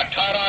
18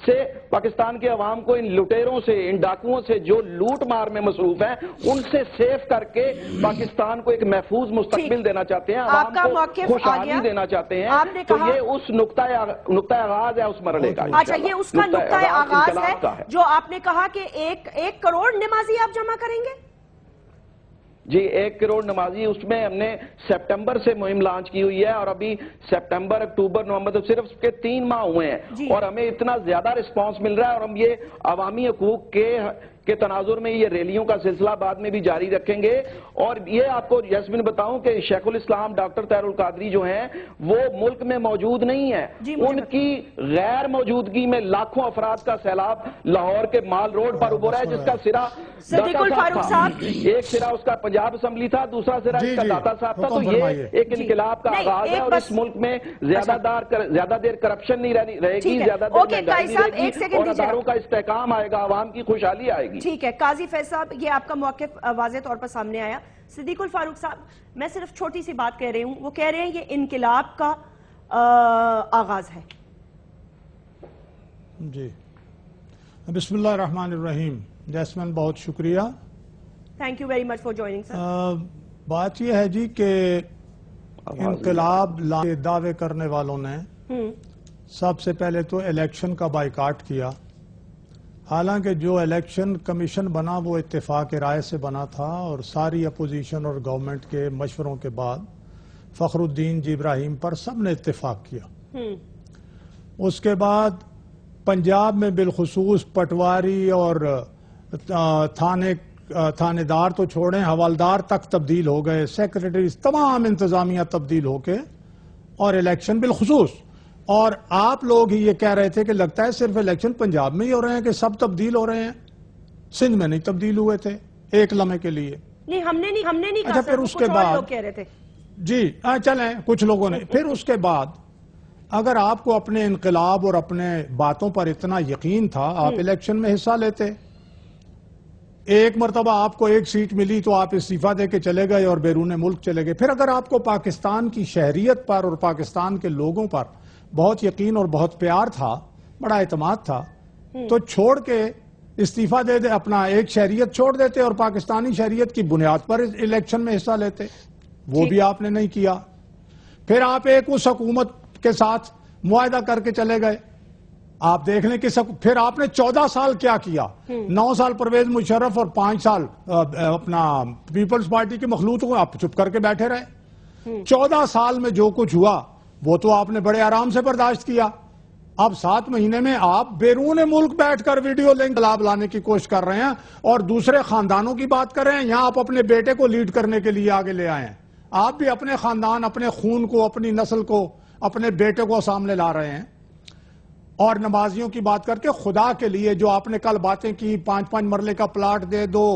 سے پاکستان کے عوام کو ان لٹیروں سے، ان ڈاکوؤں سے جو لوٹ مار میں مصروف ہیں، ان سے سیف کر کے پاکستان کو ایک محفوظ مستقبل دینا چاہتے ہیں، عوام کو خوشحالی دینا چاہتے ہیں، تو یہ اس نقطہ آغاز ہے اس مرحلے کا۔ اچھا، یہ اس کا نقطہ آغاز ہے جو آپ نے کہا کہ 1 کروڑ نمازی آپ جمع کریں گے؟ جی، 1 کروڑ نمازی، اس میں ہم نے سپٹمبر سے مہم لانچ کی ہوئی ہے، اور ابھی سپٹمبر، اکتوبر، نومبر تو صرف اس کے 3 ماہ ہوئے ہیں، اور ہمیں اتنا زیادہ رسپانس مل رہا ہے، اور ہم یہ عوامی حقوق کے تناظر میں یہ ریلیوں کا سلسلہ بعد میں بھی جاری رکھیں گے۔ اور یہ آپ کو یاسمین بتاؤں کہ شیخ الاسلام ڈاکٹر طاہر القادری جو ہیں وہ ملک میں موجود نہیں ہیں، ان کی غیر موجودگی میں لاکھوں افراد کا سیلاب لاہور کے مال روڈ پر ابھرا ہے، جس کا سرا صدیق الفاروق صاحب، ایک سرا اس کا پنجاب اسمبلی تھا، دوسرا سرا اس کا داتا صاحب تھا، تو یہ ایک انقلاب کا آغاز ہے، اور اس ملک میں زیادہ دیر کرپشن نہیں رہے گی، زیادہ دیر مہنگائی نہیں رہے گی، اور اداروں کا استحکام آئے گا، عوام کی خوشحالی آئے گی۔ ٹھیک ہے قاضی فیض صاحب، یہ آپ کا موقف واضح طور پر سامنے آیا۔ صدیق الفاروق صاحب، میں صرف چھوٹی سی بات کہہ رہی ہوں، وہ کہہ رہے ہیں یہ انقلاب کا آغاز ہے۔ جی، بسم اللہ الرحمن الرحیم۔ جیسمین، بہت شکریہ، thank you very much for joining sir. بات یہ ہے جی کہ انقلاب کے دعوے کرنے والوں نے سب سے پہلے تو الیکشن کا بائیکاٹ کیا، حالانکہ جو الیکشن کمیشن بنا وہ اتفاق رائے سے بنا تھا، اور ساری اپوزیشن اور گورنمنٹ کے مشوروں کے بعد فخر الدین جی ابراہیم پر سب نے اتفاق کیا۔ اس کے بعد پنجاب میں بالخصوص پٹواری اور تھانے دار تو چھوڑیں، حوالدار تک تبدیل ہو گئے، سیکریٹریز تمام انتظامیہ تبدیل ہو کے، اور الیکشن بالخصوص، اور آپ لوگ ہی یہ کہہ رہے تھے کہ لگتا ہے صرف الیکشن پنجاب میں ہی ہو رہے ہیں کہ سب تبدیل ہو رہے ہیں، سندھ میں نہیں تبدیل ہوئے تھے ایک لمحے کے لیے۔ نہیں، ہم نے نہیں کہا، اچھا، پھر اس کے بعد لوگ کہہ رہے تھے جی چلیں کچھ لوگوں نے، پھر اس کے بعد اگر آپ کو اپنے انقلاب اور اپنے باتوں پر اتنا یقین تھا، آپ الیکشن میں حصہ لیتے۔ ایک مرتبہ آپ کو 1 سیٹ ملی تو آپ استعفیٰ دے کے چلے گئے اور بیرون ملک چلے گئے۔ پھر اگر آپ کو پاکستان کی شہریت پر اور پاکستان کے لوگوں پر بہت یقین اور بہت پیار تھا، بڑا اعتماد تھا، تو چھوڑ کے استعفیٰ دے دے، اپنا ایک شہریت چھوڑ دیتے اور پاکستانی شہریت کی بنیاد پر الیکشن میں حصہ لیتے۔ وہ بھی آپ نے نہیں کیا۔ پھر آپ ایک اس حکومت کے ساتھ معاہدہ کر کے چلے گئے۔ آپ دیکھ لیں کہ پھر آپ نے 14 سال کیا کیا، 9 سال پرویز مشرف اور 5 سال اپنا پیپلز پارٹی کے مخلوط کو آپ چپ کر کے بیٹھے رہے۔ 14 سال میں جو کچھ ہوا وہ تو آپ نے بڑے آرام سے برداشت کیا۔ اب 7 مہینے میں آپ بیرون ملک بیٹھ کر ویڈیو لنک انقلاب لانے کی کوشش کر رہے ہیں، اور دوسرے خاندانوں کی بات کر رہے ہیں۔ یہاں آپ اپنے بیٹے کو لیڈ کرنے کے لیے آگے لے آئے ہیں، آپ بھی اپنے خاندان، اپنے خون کو، اپنی نسل کو، اپنے بیٹے کو سامنے لا رہے ہیں۔ اور نمازیوں کی بات کر کے خدا کے لیے جو آپ نے کل باتیں کی، 5 مرلے کا پلاٹ دے دو،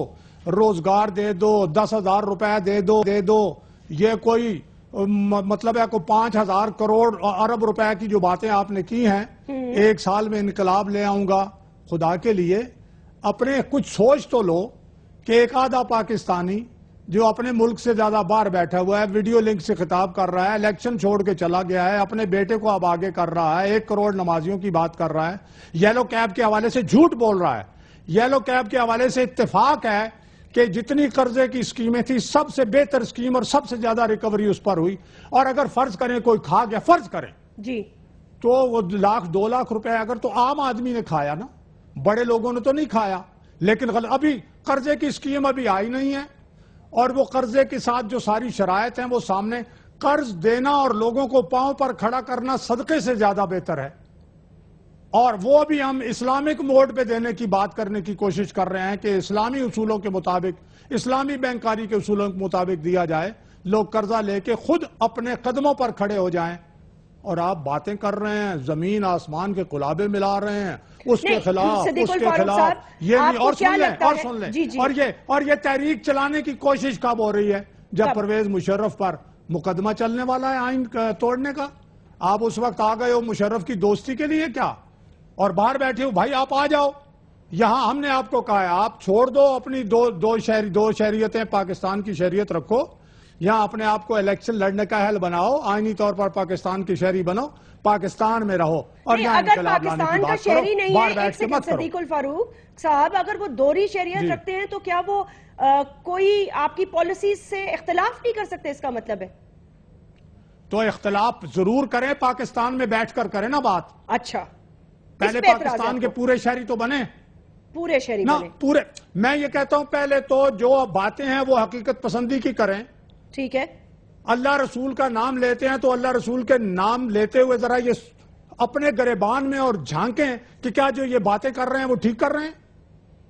روزگار دے دو، 10,000 روپے دے دو، یہ کوئی مطلب ہے کوئی 5,000 کروڑ ارب روپے کی جو باتیں آپ نے کی ہیں، 1 سال میں انقلاب لے آؤں گا، خدا کے لیے اپنے کچھ سوچ تو لو کہ ایک آدھا پاکستانی جو اپنے ملک سے زیادہ باہر بیٹھا ہوا ہے، ویڈیو لنک سے خطاب کر رہا ہے، الیکشن چھوڑ کے چلا گیا ہے، اپنے بیٹے کو اب آگے کر رہا ہے، 1 کروڑ نمازیوں کی بات کر رہا ہے، یلو کیب کے حوالے سے جھوٹ بول رہا ہے۔ یلو کیب کے حوالے سے اتفاق ہے کہ جتنی قرضے کی اسکیمیں تھی، سب سے بہتر اسکیم اور سب سے زیادہ ریکوری اس پر ہوئی۔ اور اگر فرض کریں کوئی کھا گیا، فرض کریں جی، تو وہ 2 لاکھ روپے اگر تو عام آدمی نے کھایا نا، بڑے لوگوں نے تو نہیں کھایا، لیکن ابھی قرضے کی اسکیم ابھی آئی نہیں ہے، اور وہ قرضے کے ساتھ جو ساری شرائط ہیں وہ سامنے، قرض دینا اور لوگوں کو پاؤں پر کھڑا کرنا صدقے سے زیادہ بہتر ہے، اور وہ بھی ہم اسلامک موڈ پہ دینے کی بات کرنے کی کوشش کر رہے ہیں کہ اسلامی اصولوں کے مطابق، اسلامی بینکاری کے اصولوں کے مطابق دیا جائے، لوگ قرضہ لے کے خود اپنے قدموں پر کھڑے ہو جائیں۔ اور آپ باتیں کر رہے ہیں، زمین آسمان کے قلابے ملا رہے ہیں اس کے خلاف، اس کے خلاف، یہ نہیں، اور سن لیں، اور یہ تحریک چلانے کی کوشش کب ہو رہی ہے؟ جب پرویز مشرف پر مقدمہ چلنے والا ہے آئین توڑنے کا۔ آپ اس وقت آ گئے ہو مشرف کی دوستی کے لیے کیا، اور باہر بیٹھے ہو، بھائی آپ آ جاؤ یہاں، ہم نے آپ کو کہا ہے آپ چھوڑ دو اپنی دو شہریتیں، پاکستان کی شہریت رکھو، یہاں اپنے آپ کو الیکشن لڑنے کا اہل بناؤ, آئینی طور پر پاکستان کی شہری بنو, پاکستان میں رہو, اور یہاں اگر انقلاب لانے کی پاکستان کا بات شہری کرو, نہیں باہر ہے, ایک بیٹھ کے مت سیکنڈ کرو. صدیق الفاروق صاحب, اگر وہ دوہری شہریت رکھتے ہیں تو کیا وہ کوئی آپ کی پالیسیز سے اختلاف نہیں کر سکتے, اس کا مطلب ہے؟ تو اختلاف ضرور کریں, پاکستان میں بیٹھ کر کریں نا بات. اچھا, پہلے پاکستان کے پورے شہری تو بنے پورے شہری نا, بنے. پورے. میں یہ کہتا ہوں پہلے تو جو باتیں ہیں وہ حقیقت پسندی کی کریں. ٹھیک ہے, اللہ رسول کا نام لیتے ہیں تو اللہ رسول کے نام لیتے ہوئے ذرا یہ اپنے گریبان میں اور جھانکیں کہ کیا جو یہ باتیں کر رہے ہیں وہ ٹھیک کر رہے ہیں.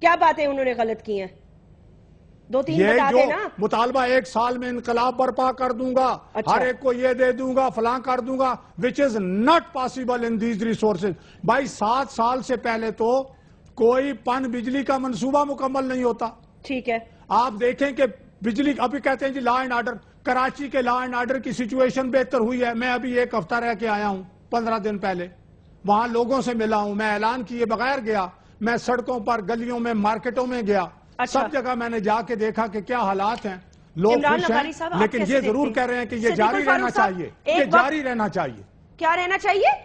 کیا باتیں انہوں نے غلط کی ہیں؟ دو تین یہ بتا جو دیں نا. مطالبہ 1 سال میں انقلاب برپا کر دوں گا, اچھا. ہر ایک کو یہ دے دوں گا, فلاں کر دوں گا, which is not possible in these resources. بھائی 7 سال سے پہلے تو کوئی پن بجلی کا منصوبہ مکمل نہیں ہوتا. ٹھیک ہے, آپ دیکھیں کہ بجلی, ابھی کہتے ہیں جی لا اینڈ آرڈر, کراچی کے لا اینڈ آرڈر کی سچویشن بہتر ہوئی ہے. میں ابھی 1 ہفتہ رہ کے آیا ہوں, 15 دن پہلے وہاں لوگوں سے ملا ہوں, میں اعلان کیے بغیر گیا, میں سڑکوں پر, گلیوں میں, مارکیٹوں میں گیا. اچھا. سب جگہ میں نے جا کے دیکھا کہ کیا حالات ہیں, لوگ عمران خوش لغاری صاحب, ہیں, آپ لیکن کیسے یہ دیکھتے ضرور ہیں؟ کہہ رہے ہیں کہ یہ صدیق جاری الفاروق رہنا صاحب، چاہیے, ایک یہ وقت- جاری رہنا چاہیے کیا رہنا چاہیے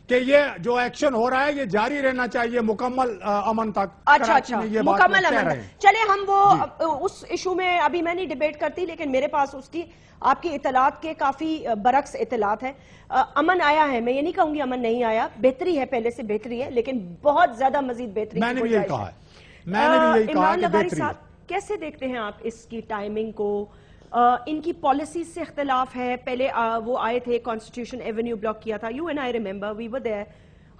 کہ یہ جو ایکشن ہو رہا ہے یہ جاری رہنا چاہیے مکمل امن تک. اچھا کراچی اچھا, میں یہ بات مکمل لوگ کہہ امن. رہے ہیں. چلے ہم وہ اس ایشو میں ابھی میں نہیں ڈیبیٹ کرتی, لیکن میرے پاس اس کی آپ کی اطلاعات کے کافی برعکس اطلاعات ہیں. امن آیا ہے, میں یہ نہیں کہوں گی امن نہیں آیا, بہتری ہے, پہلے سے بہتری ہے, لیکن بہت زیادہ مزید بہتری میں کی نے بھی گنجائش یہی کہا ہے, میں نے بھی یہی کہا عمران کہ لغاری بہتری. صاحب کیسے دیکھتے ہیں آپ اس کی ٹائمنگ کو؟ ان کی پالیسیز سے اختلاف ہے, پہلے وہ آئے تھے, کانسٹیٹیوشن ایونیو بلاک کیا تھا, you and I remember, we were there,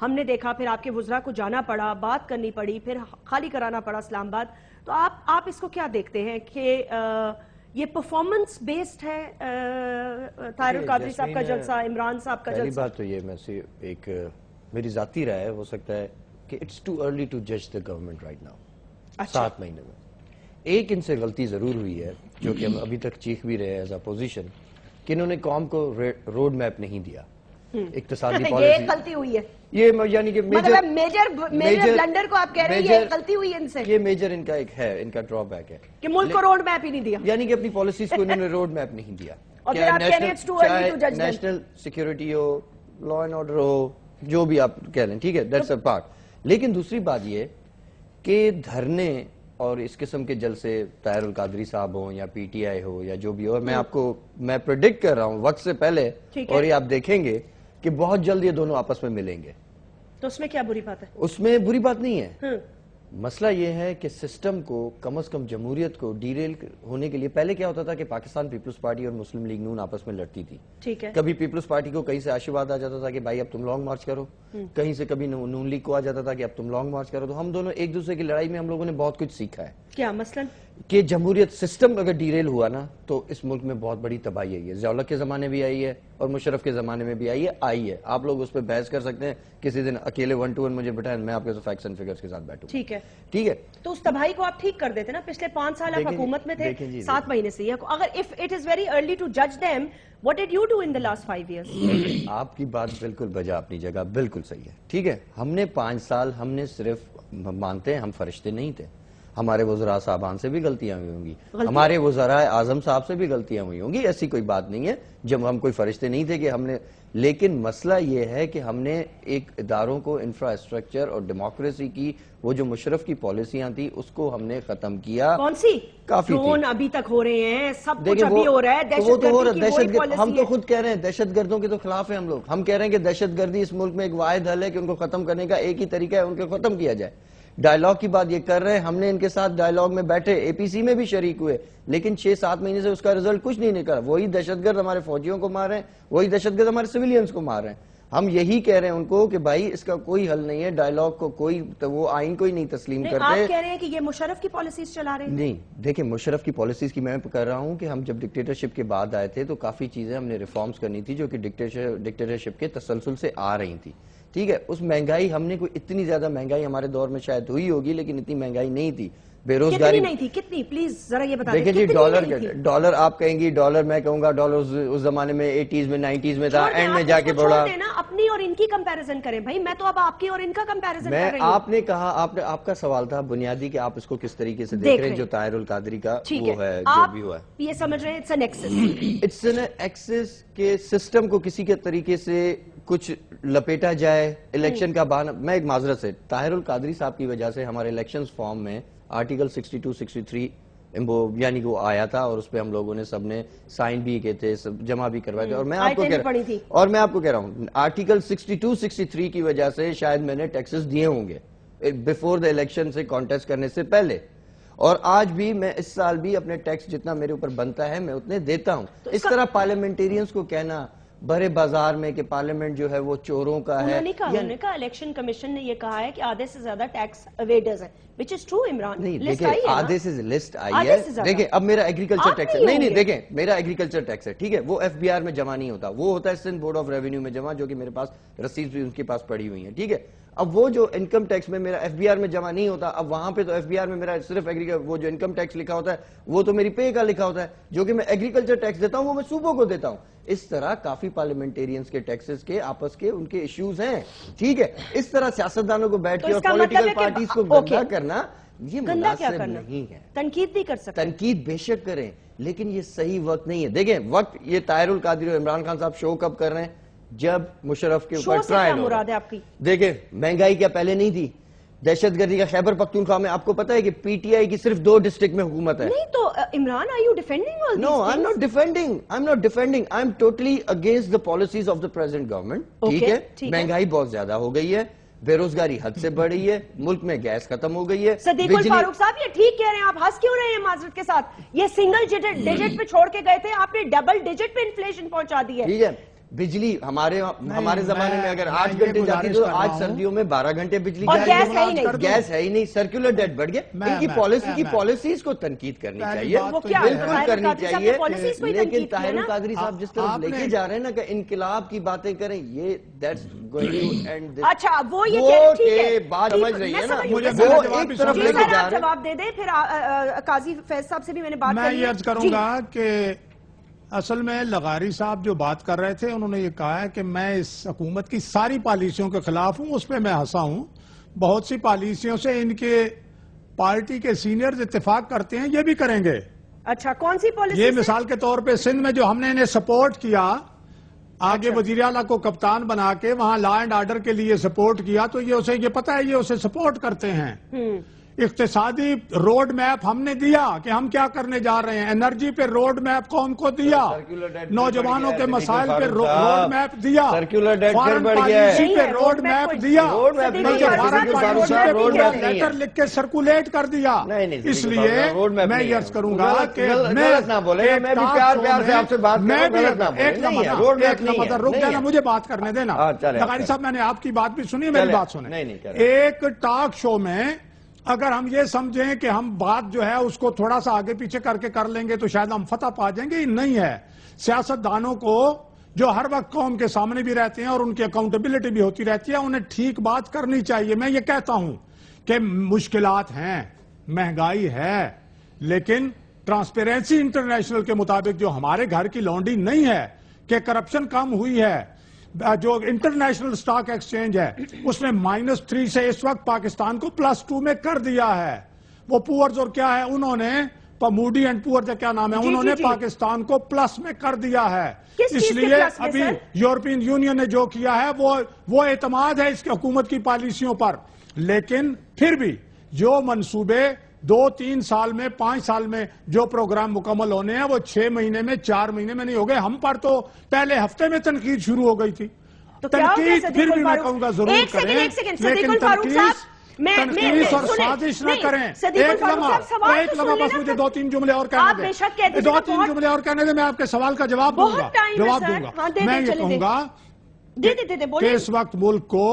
ہم نے دیکھا, پھر آپ کے وزراء کو جانا پڑا, بات کرنی پڑی, پھر خالی کرانا پڑا اسلام آباد. تو آپ اس کو کیا دیکھتے ہیں کہ یہ پرفارمنس بیسڈ ہے, طاہر القادری صاحب کا جلسہ, عمران صاحب کا پہلی جلسہ؟ بات تو یہ میں سے ایک میری ذاتی رائے ہے, ہو سکتا ہے کہ اٹس ٹو ارلی ٹو جج دا گورنمنٹ رائٹ ناؤ. 7 مہینے میں ایک ان سے غلطی ضرور ہوئی ہے جو کہ ہم ابھی تک چیخ بھی رہے ہیں ایز اپوزیشن, کہ انہوں نے قوم کو روڈ میپ نہیں دیا اقتصادی یہ پالیسی. غلطی ہوئی ہے, یہ یعنی کہ مطلب میجر بلنڈر کو آپ کہہ رہے ہیں یہ غلطی ہوئی ہے ان سے, یہ میجر ان کا ایک ہے, ان کا ڈرا بیک ہے کہ ملک کو روڈ میپ ہی نہیں دیا, یعنی کہ اپنی پالیسیز کو انہوں نے روڈ میپ نہیں دیا. اور پھر آپ کہہ رہے ہیں it's too early to judge them. National security ہو, لا اینڈ آرڈر ہو, جو بھی آپ کہہ لیں, ٹھیک ہے, دیٹس اے پارٹ. لیکن دوسری بات یہ کہ دھرنے اور اس قسم کے جلسے, طاہر القادری صاحب ہوں یا پی ٹی آئی ہو یا جو بھی ہو, میں آپ کو میں پریڈکٹ کر رہا ہوں وقت سے پہلے, اور یہ آپ دیکھیں گے کہ بہت جلد یہ دونوں آپس میں ملیں گے. تو اس میں کیا بری بات ہے؟ اس میں بری بات نہیں ہے. مسئلہ یہ ہے کہ سسٹم کو کم از کم جمہوریت کو ڈیریل ہونے کے لیے, پہلے کیا ہوتا تھا کہ پاکستان پیپلز پارٹی اور مسلم لیگ نون آپس میں لڑتی تھی. ٹھیک ہے, کبھی پیپلز پارٹی کو کہیں سے آشیواد آ جاتا تھا کہ بھائی اب تم لانگ مارچ کرو, کہیں سے کبھی نون لیگ کو آ جاتا تھا کہ اب تم لانگ مارچ کرو. تو ہم دونوں ایک دوسرے کی لڑائی میں ہم لوگوں نے بہت کچھ سیکھا ہے. کیا مثلاً کہ جمہوریت سسٹم اگر ڈیریل ہوا نا تو اس ملک میں بہت بڑی تباہی آئی ہے. ضیاء الحق کے زمانے بھی آئی ہے اور مشرف کے زمانے میں بھی آئی ہے. آپ لوگ اس پہ بحث کر سکتے ہیں, کسی دن اکیلے 1 to 1 مجھے بٹھائیں, میں آپ کے فیکٹس اینڈ فگرز کے ساتھ بیٹھوں. ٹھیک ہے, ٹھیک ہے, تو اس تباہی کو آپ ٹھیک کر دیتے نا. پچھلے 5 سال آپ حکومت میں تھے, 7 مہینے سے. اگر if it is very early to judge them, what did you do in the last 5 years? آپ کی بات بالکل بجا اپنی جگہ, بالکل صحیح ہے. ٹھیک ہے, ہم نے 5 سال ہم نے صرف مانتے ہیں ہم فرشتے نہیں تھے. ہمارے وزراء صاحبان سے بھی غلطیاں ہوئی ہوں گی, ہمارے وزراء اعظم صاحب سے بھی غلطیاں ہوئی ہوں گی, ایسی کوئی بات نہیں ہے. جب ہم کوئی فرشتے نہیں تھے کہ ہم نے, لیکن مسئلہ یہ ہے کہ ہم نے ایک اداروں کو انفراسٹرکچر اور ڈیموکریسی کی وہ جو مشرف کی پالیسیاں تھیں اس کو ہم نے ختم کیا. کون سی؟ کافی ڈرون ابھی تک ہو رہے ہیں, سب کچھ ابھی ہو رہا ہے, دہشت گردی کی وہی پالیسی ہے. ہم تو خود کہہ رہے ہیں دہشت گردوں کے تو خلاف ہیں ہم لوگ. ہم کہہ رہے ہیں کہ دہشت گردی اس ملک میں ایک واحد حل ہے کہ ان کو ختم کرنے کا ایک ہی طریقہ ہے, ان کو ختم کیا جائے. ڈائیلاگ کی بات یہ کر رہے ہیں, ہم نے ان کے ساتھ ڈائیلاگ میں بیٹھے, اے پی سی میں بھی شریک ہوئے, لیکن 6-7 مہینے سے اس کا رزلٹ کچھ نہیں نکلا. وہی دہشت گرد ہمارے فوجیوں کو مار رہے ہیں, وہی دہشت گرد ہمارے سویلینز کو مار رہے ہیں. ہم یہی کہہ رہے ہیں ان کو کہ بھائی اس کا کوئی حل نہیں ہے, ڈائیلاگ کو کوئی وہ آئین کوئی نہیں تسلیم کرتے. آپ کہہ رہے ہیں کہ یہ مشرف کی پالیسیز چلا رہے ہیں؟ نہیں, دیکھیں مشرف کی پالیسیز کی میں کر رہا ہوں کہ ہم جب ڈکٹیٹرشپ کے بعد آئے تھے تو کافی چیزیں ہم نے ریفارمز کرنی تھی جو کہ ڈکٹیٹرشپ کے تسلسل سے آ رہی تھی. ٹھیک ہے، اس مہنگائی ہم نے کوئی اتنی زیادہ مہنگائی ہمارے دور میں شاید ہوئی ہوگی لیکن اتنی مہنگائی نہیں تھی. بے روزگاری نہیں تھی. کتنی پلیز ذرا یہ بتا دیکھیں جی، ڈالر آپ کہیں گی ڈالر، میں کہوں گا ڈالر اس زمانے میں 80s میں 90s میں تھا، اینڈ میں جا کے بڑھا. اپنی اور ان کی کمپیریزن کریں بھائی، میں تو اب آپ کی اور ان کا کمپیریزن کر رہی ہوں. آپ نے کہا، آپ کا سوال تھا بنیادی کہ آپ اس کو کس طریقے سے دیکھ رہے ہیں جو طاہر القادری کا وہ ہے جو بھی ہوا ہے. یہ سمجھ رہے ہیں اٹس این ایکسس کے سسٹم کو کسی کے طریقے سے کچھ لپیٹا جائے الیکشن کا بہانہ. میں ایک معذرت سے طاہر القادری صاحب کی وجہ سے ہمارے الیکشنز فارم میں آرٹیکل 62 63 یعنی وہ آیا تھا اور اس پہ ہم لوگوں نے سب نے سائن بھی کیے تھے، جمع بھی کروائے تھے. اور میں آپ کو کہہ رہا ہوں آرٹیکل 62 63 کی وجہ سے شاید میں نے ٹیکسز دیے ہوں گے بیفور دا الیکشن سے کانٹیسٹ کرنے سے پہلے، اور آج بھی میں اس سال بھی اپنے ٹیکس جتنا میرے اوپر بنتا ہے میں اتنے دیتا ہوں. اس طرح پارلیمنٹیرینز کو کہنا بڑے بازار میں کہ پارلیمنٹ جو ہے وہ چوروں کا ہے. انہوں نے کہا الیکشن کمیشن نے یہ کہا ہے کہ آدھے سے زیادہ ٹیکس اویڈرز ہیں، which is true عمران. نہیں دیکھیں، آدھے سے لسٹ آئی ہے. دیکھیں اب میرا ایگریکلچر ٹیکس ہے، نہیں دیکھیں میرا ایگریکلچر ٹیکس ہے، ٹھیک ہے، وہ ایف بی آر میں جمع نہیں ہوتا، وہ ہوتا ہے سندھ بورڈ آف ریونیو میں جمع، جو کہ میرے پاس رسید بھی ان کے پاس پڑی ہوئی ہیں. ٹھیک ہے، اب وہ جو انکم ٹیکس میں میرا ایف بی آر میں جمع نہیں ہوتا، اب وہاں پہ تو ایف بی آر میں میرا صرف وہ جو انکم ٹیکس لکھا ہوتا ہے وہ تو میری پے کا لکھا ہوتا ہے، جو کہ میں ایگریکلچر ٹیکس دیتا ہوں وہ میں صوبوں کو دیتا ہوں. اس طرح کافی پارلیمنٹیرینز کے ٹیکسز کے آپس کے ان کے ایشوز ہیں. ٹھیک ہے، اس طرح سیاستدانوں کو بیٹھ کے اور پولیٹیکل پارٹیز کو گندا کرنا یہ مناسب نہیں ہے. تنقید بھی کر سکتے، تنقید بے شک کریں لیکن یہ صحیح وقت نہیں ہے. دیکھیں وقت یہ طاہر القادری اور عمران خان صاحب شو کب کر رہے ہیں؟ جب مشرف کے اوپر ٹرائل ہو رہا ہے. دیکھیں مہنگائی کیا پہلے نہیں تھی؟ دہشت گردی کا خیبر پختونخوا میں آپ کو پتا ہے کہ پی ٹی آئی کی صرف 2 ڈسٹرکٹ میں حکومت ہے. نہیں تو Imran are you defending all these things? No, I'm not defending. I'm totally against the policies of the present government. ٹھیک ہے، مہنگائی بہت زیادہ ہو گئی ہے، بے روزگاری حد سے بڑھ رہی ہے، ملک میں گیس ختم ہو گئی ہے. صدیق الفاروق صاحب یہ ٹھیک کہہ رہے ہیں، آپ ہنس کیوں رہے ہیں معذرت کے ساتھ؟ یہ سنگل ڈیجٹ پہ چھوڑ کے گئے تھے، آپ نے ڈبل ڈیجٹ پہ انفلیشن پہنچا دی ہے. ٹھیک ہے، بجلی ہمارے زمانے میں اگر 8 گھنٹے جاتی تو آج سردیوں میں 12 گھنٹے بجلی اور گیس ہے ہی نہیں. سرکولر ڈیٹ بڑھ گیا. ان کی پالیسیز کو تنقید کرنی چاہیے، بالکل کرنی چاہیے. لیکن طاہر القادری صاحب جس طرح لے کے جا رہے ہیں نا کہ انقلاب کی باتیں کریں، یہ that's going to end this. اچھا وہ یہ بات سمجھ رہی ہے نا، وہ ایک طرف لے کے جا رہے ہیں. جواب دے دیں پھر قاضی فیض صاحب سے بھی میں نے بات میں یہ عرض کروں گا کہ اصل میں لغاری صاحب جو بات کر رہے تھے انہوں نے یہ کہا ہے کہ میں اس حکومت کی ساری پالیسیوں کے خلاف ہوں. اس پہ میں ہنسا ہوں. بہت سی پالیسیوں سے ان کے پارٹی کے سینئرز اتفاق کرتے ہیں، یہ بھی کریں گے. اچھا کون سی پالیسی؟ یہ مثال کے طور پہ سندھ میں جو ہم نے انہیں سپورٹ کیا، آگے وزیر اعلیٰ کو کپتان بنا کے وہاں لا اینڈ آرڈر کے لیے سپورٹ کیا، تو یہ پتا ہے یہ اسے سپورٹ کرتے ہیں. اقتصادی روڈ میپ ہم نے دیا کہ ہم کیا کرنے جا رہے ہیں. انرجی پہ روڈ میپ کون کو دیا؟ نوجوانوں کے مسائل پہ روڈ میپ دیا. فارن پالیسی پہ روڈ میپ دیا. فارن پالیسی پہ لیٹر لکھ کے سرکولیٹ کر دیا. اس لیے میں یہ عرض کروں گا کہ رک جانا، مجھے بات کرنے دینا. لغاری صاحب میں نے آپ کی بات بھی سنی، میری بات سنیں. ایک ٹاک شو میں اگر ہم یہ سمجھیں کہ ہم بات جو ہے اس کو تھوڑا سا آگے پیچھے کر کے کر لیں گے تو شاید ہم فتح پا جائیں گے، یہ نہیں ہے. سیاستدانوں کو جو ہر وقت قوم کے سامنے بھی رہتے ہیں اور ان کی اکاؤنٹیبلٹی بھی ہوتی رہتی ہے، انہیں ٹھیک بات کرنی چاہیے. میں یہ کہتا ہوں کہ مشکلات ہیں، مہنگائی ہے، لیکن ٹرانسپیرنسی انٹرنیشنل کے مطابق جو ہمارے گھر کی لانڈری نہیں ہے کہ کرپشن کم ہوئی ہے. جو انٹرنیشنل سٹاک ایکسچینج ہے اس نے -3 سے اس وقت پاکستان کو +2 میں کر دیا ہے. وہ پورز اور کیا ہے انہوں نے موڈی اینڈ پور کیا نام ہے، انہوں نے پاکستان کو پلس میں کر دیا ہے. اس لیے ابھی یورپین یونین نے جو کیا ہے وہ اعتماد ہے اس کی حکومت کی پالیسیوں پر. لیکن پھر بھی جو منصوبے 2-3 سال میں 5 سال میں جو پروگرام مکمل ہونے ہیں وہ 6 مہینے میں 4 مہینے میں نہیں ہو گئے. ہم پر تو پہلے ہفتے میں تنقید شروع ہو گئی تھی. تنقید پھر بھی میں کہوں گا ضرور کریں، لیکن تنقید اور سازش نہ کریں. ایک لمحہ بس مجھے 2-3 جملے اور کہنے دیں، 2-3 جملے اور کہنے دیں، میں آپ کے سوال کا جواب دوں گا. میں یہ کہوں گا کہ اس وقت ملک کو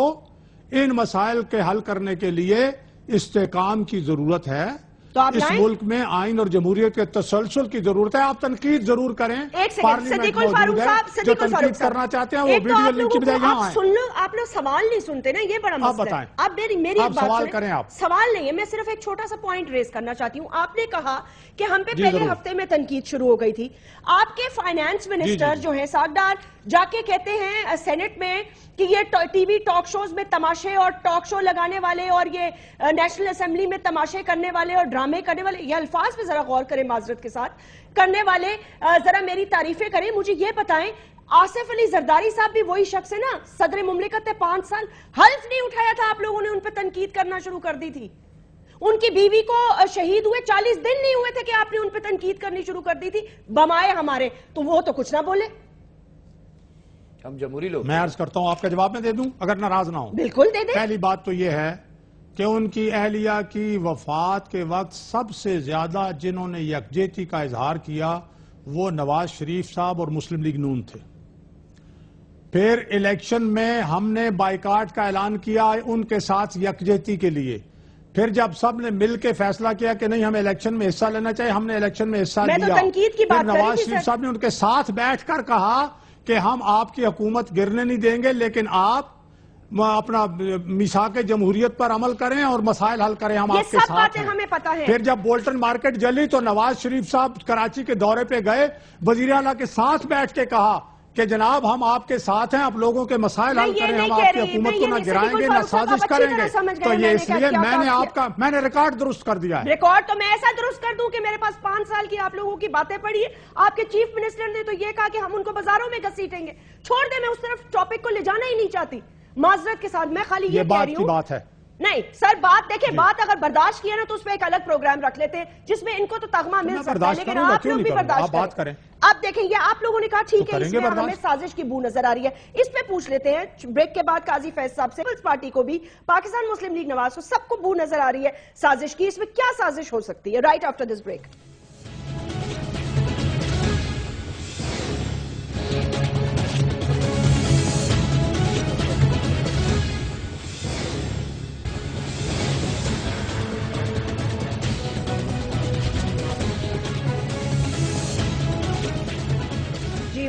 ان مسائل کے حل کرنے کے لیے استحکام کی ضرورت ہے. تو آپ اس لائیں؟ ملک میں آئین اور جمہوریت کے تسلسل کی ضرورت ہے. آپ تنقید ضرور کریں. ایک سیکنڈ، پارلیمنٹ صدیق موجود الفاروق ہے. صاحب، جو صدیق الفاروق تنقید صاحب کرنا چاہتے ہیں وہ ایک تو ویڈیو آپ لنک کی لوگوں بجائے کو یہاں آپ آئیں. سن لو، آپ لوگ سوال نہیں سنتے نا، یہ بڑا مسئلہ ہے. بتائیں. آپ میری آپ ایک بات سوال سنیں. کریں. آپ سوال نہیں ہے، میں صرف ایک چھوٹا سا پوائنٹ ریز کرنا چاہتی ہوں. آپ نے کہا کہ ہم پہ جی پہلے ضرور. ہفتے میں تنقید شروع ہو گئی تھی. آپ کے فائنانس منسٹر جی. جو ہیں ساگدار جا کے کہتے ہیں سینٹ میں کہ یہ ٹی وی ٹاک شوز میں تماشے اور ٹاک شو لگانے والے اور یہ نیشنل اسمبلی میں تماشے کرنے والے اور ڈرامے کرنے والے، یہ الفاظ پہ ذرا غور کریں معذرت کے ساتھ، کرنے والے ذرا میری تعریفیں کریں. مجھے یہ بتائیں، آصف علی زرداری صاحب بھی وہی شخص ہے نا، صدر مملکت ہے 5 سال، حلف نہیں اٹھایا تھا آپ لوگوں نے ان پہ تنقید کرنا شروع کر دی تھی. ان کی بیوی کو شہید ہوئے 40 دن نہیں ہوئے تھے کہ آپ نے ان پہ تنقید کرنی شروع کر دی تھی. بمائے ہمارے تو وہ تو کچھ نہ بولے. ہم جمہوری لوگ. میں عرض کرتا ہوں، آپ کا جواب میں دے دوں اگر ناراض نہ ہوں. بالکل دے دیں. پہلی بات تو یہ ہے کہ ان کی اہلیہ کی وفات کے وقت سب سے زیادہ جنہوں نے یکجہتی کا اظہار کیا وہ نواز شریف صاحب اور مسلم لیگ نون تھے. پھر الیکشن میں ہم نے بائیکاٹ کا اعلان کیا ان کے ساتھ یکجہتی کے لیے. پھر جب سب نے مل کے فیصلہ کیا کہ نہیں ہمیں الیکشن میں حصہ لینا چاہیے، ہم نے الیکشن میں حصہ میں تو لیا. تنقید کی بات پھر کر رہی نواز تھی شریف سر. صاحب نے ان کے ساتھ بیٹھ کر کہا کہ ہم آپ کی حکومت گرنے نہیں دیں گے، لیکن آپ اپنا میثاق جمہوریت پر عمل کریں اور مسائل حل کریں، ہم یہ آپ کے سب ساتھ باتیں ہیں. ہمیں پتہ ہے. پھر جب بولٹن مارکیٹ جلی تو نواز شریف صاحب کراچی کے دورے پہ گئے، وزیر اعلیٰ کے ساتھ بیٹھ کے کہا کہ جناب ہم آپ کے ساتھ ہیں، آپ لوگوں کے مسائل حل کریں، ہم آپ کی حکومت کو نہ گرائیں گے نہ سازش کریں گے. تو یہ اس لیے میں نے ریکارڈ درست کر دیا ہے. ریکارڈ تو میں ایسا درست کر دوں کہ میرے پاس 5 سال کی آپ لوگوں کی باتیں پڑھی ہے. آپ کے چیف منسٹر نے تو یہ کہا کہ ہم ان کو بازاروں میں گھسیٹیں گے. چھوڑ دیں، میں اس طرف ٹاپک کو لے جانا ہی نہیں چاہتی معذرت کے ساتھ. میں خالی یہ کہہ رہی ہوں، یہ بات ہے. نہیں سر، بات دیکھیں، بات اگر برداشت کیا نا تو اس پہ ایک الگ پروگرام رکھ لیتے ہیں جس میں ان کو تو تغمہ مل سکتا ہے، لیکن آپ لوگ بھی برداشت کریں. اب دیکھیں، یہ آپ لوگوں نے کہا ٹھیک ہے اس میں ہمیں سازش کی بو نظر آ رہی ہے. اس پہ پوچھ لیتے ہیں بریک کے بعد قاضی فیض صاحب سے، پیپلز پارٹی کو بھی، پاکستان مسلم لیگ نواز کو، سب کو بو نظر آ رہی ہے سازش کی. اس میں کیا سازش ہو سکتی ہے؟ Right after this break.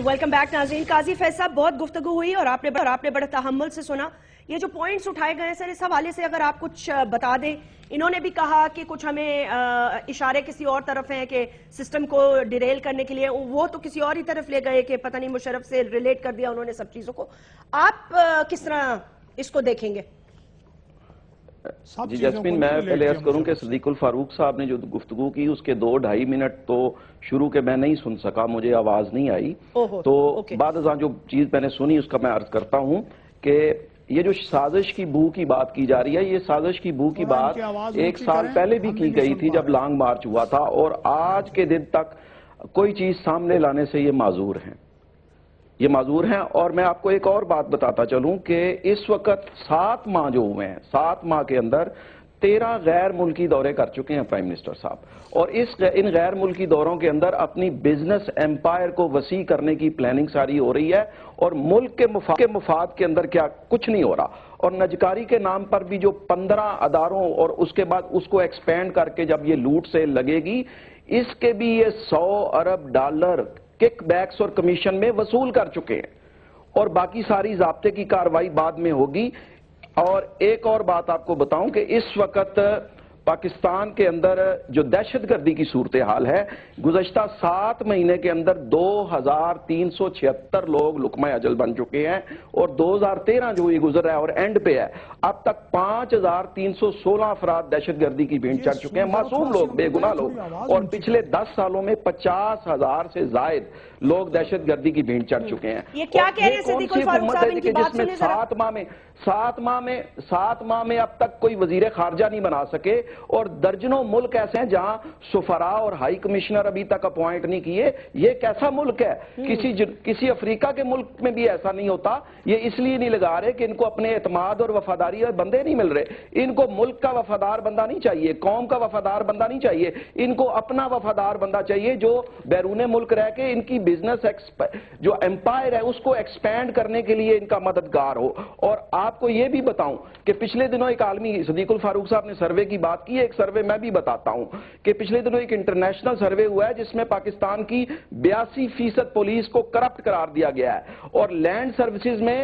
Welcome back ناظرین. قاضی فیض صاحب، بہت گفتگو ہوئی اور آپ نے بڑے تحمل سے سنا. یہ جو پوائنٹس اٹھائے گئے ہیں سر، اس حوالے سے اگر آپ کچھ بتا دیں. انہوں نے بھی کہا کہ کچھ ہمیں اشارے کسی اور طرف ہیں کہ سسٹم کو ڈیریل کرنے کے لیے، وہ تو کسی اور ہی طرف لے گئے کہ پتہ نہیں مشرف سے ریلیٹ کر دیا انہوں نے سب چیزوں کو. آپ کس طرح اس کو دیکھیں گے؟ جی جاسمین، میں پہلے عرض کروں کہ صدیق الفاروق صاحب نے جو گفتگو کی اس کے 2-2.5 منٹ تو شروع کے میں نہیں سن سکا، مجھے آواز نہیں آئی. تو بعد ازاں جو چیز میں نے سنی اس کا میں عرض کرتا ہوں کہ یہ جو سازش کی بو کی بات کی جا رہی ہے، یہ سازش کی بو کی بات 1 سال پہلے بھی کی گئی تھی جب لانگ مارچ ہوا تھا، اور آج کے دن تک کوئی چیز سامنے لانے سے یہ معذور ہیں. یہ معذور ہیں. اور میں آپ کو ایک اور بات بتاتا چلوں کہ اس وقت 7 ماہ جو ہوئے ہیں، 7 ماہ کے اندر 13 غیر ملکی دورے کر چکے ہیں پرائم منسٹر صاحب، اور ان غیر ملکی دوروں کے اندر اپنی بزنس ایمپائر کو وسیع کرنے کی پلاننگ ساری ہو رہی ہے، اور ملک کے مفاد کے اندر کیا کچھ نہیں ہو رہا. اور نجکاری کے نام پر بھی جو 15 اداروں اور اس کے بعد اس کو ایکسپینڈ کر کے جب یہ لوٹ سے لگے گی، اس کے بھی یہ $100 ارب کک بیکس اور کمیشن میں وصول کر چکے ہیں، اور باقی ساری ضابطے کی کاروائی بعد میں ہوگی. اور ایک اور بات آپ کو بتاؤں کہ اس وقت پاکستان کے اندر جو دہشت گردی کی صورتحال ہے، گزشتہ 7 مہینے کے اندر 2376 لوگ لقمہ اجل بن چکے ہیں، اور 2013 جو یہ گزر رہا ہے اور اینڈ پہ ہے، اب تک 5316 افراد دہشت گردی کی بھینٹ چڑھ چکے ہیں، معصوم لوگ، بے گناہ لوگ. اور پچھلے 10 سالوں میں 50,000 سے زائد لوگ دہشت گردی کی بھینٹ چڑھ چکے ہیں. یہ کیا کہہ رہے ہیں صدیق الفاروق صاحب؟ ان کی بات سنیں ذرا. 7 ماہ میں اب تک کوئی وزیر خارجہ نہیں بنا سکے، اور درجنوں ملک ایسے ہیں جہاں سفراء اور ہائی کمشنر ابھی تک اپوائنٹ نہیں کیے. یہ کیسا ملک ہے؟ کسی افریقہ کے ملک میں بھی ایسا نہیں ہوتا. یہ اس لیے نہیں لگا رہے کہ ان کو اپنے اعتماد اور وفاداری بندے نہیں مل رہے. ان کو ملک کا وفادار بندہ نہیں چاہیے، قوم کا وفادار بندہ نہیں چاہیے، ان کو اپنا وفادار بندہ چاہیے جو بیرون ملک رہ کے ان کی بزنس جو ایمپائر ہے اس کو ایکسپینڈ کرنے کے لیے ان کا مددگار ہو. اور آپ آپ کو یہ بھی بتاؤں کہ پچھلے دنوں ایک عالمی, صدیق الفاروق صاحب نے سروے کی بات کی ہے, ایک سروے میں بھی بتاتا ہوں کہ پچھلے دنوں ایک انٹرنیشنل سروے ہوا ہے جس میں پاکستان کی 82% پولیس کو کرپٹ قرار دیا گیا ہے اور لینڈ سروسز میں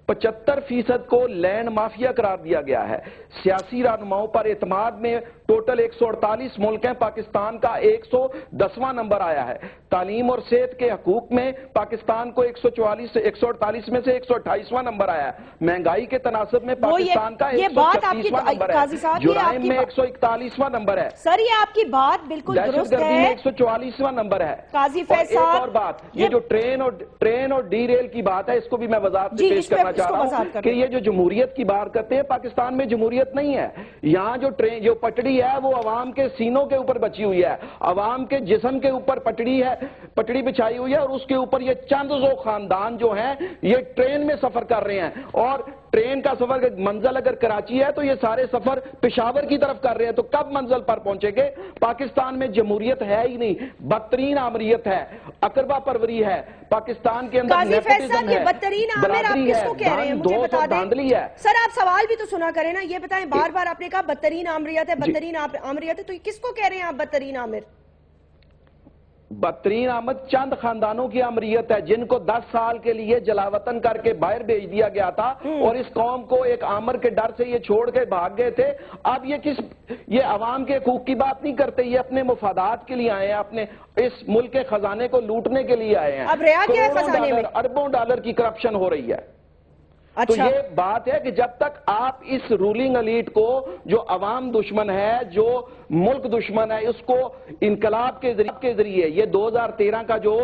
75% کو لینڈ مافیا قرار دیا گیا ہے. سیاسی رہنماؤں پر اعتماد میں ٹوٹل 148 ملک ہیں, پاکستان کا 110واں نمبر آیا ہے. تعلیم اور صحت کے حقوق میں پاکستان کو 148 میں سے 128واں نمبر آیا ہے. مہنگائی کے تناسب میں پاکستان کا 136واں نمبر ہے. جرائم میں 141واں نمبر ہے. سر یہ آپ کی بات بالکل درست ہے. دہشت گردی میں 144واں نمبر ہے. قاضی فیض صاحب, ایک اور بات, یہ جو ٹرین اور ڈی ریل کی بات ہے, اس کو بھی میں وضاحت سے پیش کرنا چاہ رہا ہوں کہ یہ جو جمہوریت کی بات کرتے ہیں, پاکستان میں جمہوریت نہیں ہے. یہاں جو پٹڑی ہے وہ عوام کے سینوں کے اوپر بچی ہوئی ہے, عوام کے جسم کے اوپر پٹڑی بچھائی ہوئی ہے اور اس کے اوپر یہ چند سو خاندان جو ہیں یہ ٹرین میں سفر کر رہے ہیں. اور ٹرین کا سفر منزل اگر کراچی ہے تو یہ سارے سفر پشاور کی طرف کر رہے ہیں, تو کب منزل پر پہنچیں گے؟ پاکستان میں جمہوریت ہے ہی نہیں, بدترین آمریت ہے, اقربا پروری ہے پاکستان کے اندر, نیپوٹزم ہے, برادری ہے, دھاندلی ہے. سر آپ سوال بھی تو سنا کریں نا, یہ بتائیں بار بار آپ نے کہا بدترین آمریت ہے, بدترین آمریت ہے, تو کس کو کہہ رہے ہیں آپ بدترین آمر؟ بدترین آمد چند خاندانوں کی امریت ہے جن کو 10 سال کے لیے جلاوطن کر کے باہر بھیج دیا گیا تھا اور اس قوم کو ایک آمر کے ڈر سے یہ چھوڑ کے بھاگ گئے تھے. اب یہ عوام کے حقوق کی بات نہیں کرتے, یہ اپنے مفادات کے لیے آئے ہیں, اپنے اس ملک کے خزانے کو لوٹنے کے لیے آئے ہیں. اب رہا کیا ہے خزانے میں؟ اربوں ڈالر کی کرپشن ہو رہی ہے. تو یہ بات ہے کہ جب تک آپ اس رولنگ ایلیٹ کو, جو عوام دشمن ہے, جو ملک دشمن ہے, اس کو انقلاب کے ذریعے یہ 2013 کا جو